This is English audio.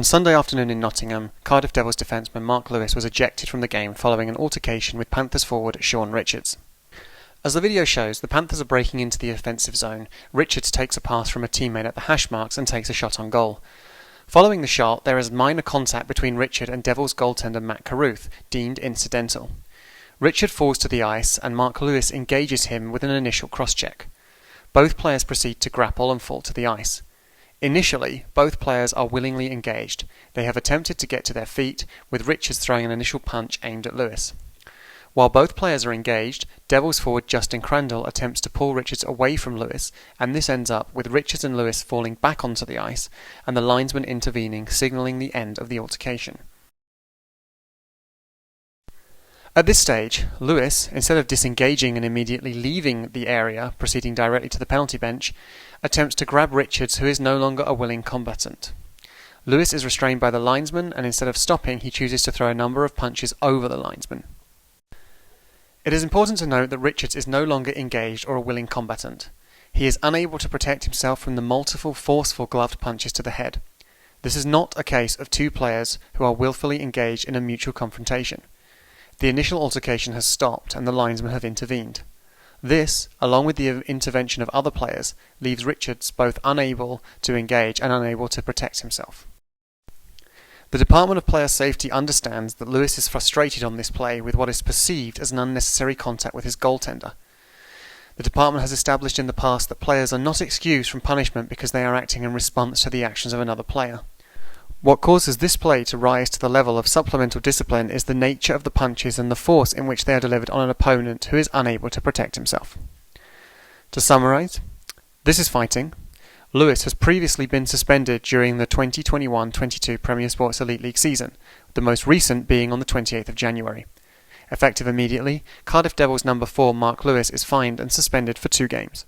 Sunday afternoon in Nottingham, Cardiff Devils defenceman Mark Lewis was ejected from the game following an altercation with Panthers forward Sean Richards. As the video shows, the Panthers are breaking into the offensive zone. Richards takes a pass from a teammate at the hash marks and takes a shot on goal. Following the shot, there is minor contact between Richard and Devils goaltender Matt Carruth, deemed incidental. Richard falls to the ice and Mark Lewis engages him with an initial cross-check. Both players proceed to grapple and fall to the ice. Initially, both players are willingly engaged. They have attempted to get to their feet, with Richards throwing an initial punch aimed at Lewis. While both players are engaged, Devils forward Justin Crandall attempts to pull Richards away from Lewis, and this ends up with Richards and Lewis falling back onto the ice, and the linesman intervening, signalling the end of the altercation. At this stage, Lewis, instead of disengaging and immediately leaving the area, proceeding directly to the penalty bench, attempts to grab Richards, who is no longer a willing combatant. Lewis is restrained by the linesman, and instead of stopping, he chooses to throw a number of punches over the linesman. It is important to note that Richards is no longer engaged or a willing combatant. He is unable to protect himself from the multiple forceful gloved punches to the head. This is not a case of two players who are willfully engaged in a mutual confrontation. The initial altercation has stopped and the linesmen have intervened. This, along with the intervention of other players, leaves Richards both unable to engage and unable to protect himself. The Department of Player Safety understands that Lewis is frustrated on this play with what is perceived as an unnecessary contact with his goaltender. The department has established in the past that players are not excused from punishment because they are acting in response to the actions of another player. What causes this play to rise to the level of supplemental discipline is the nature of the punches and the force in which they are delivered on an opponent who is unable to protect himself. To summarise, this is fighting. Lewis has previously been suspended during the 2021-22 Premier Sports Elite League season, the most recent being on the 28th of January. Effective immediately, Cardiff Devils number 4 Mark Lewis is fined and suspended for 2 games.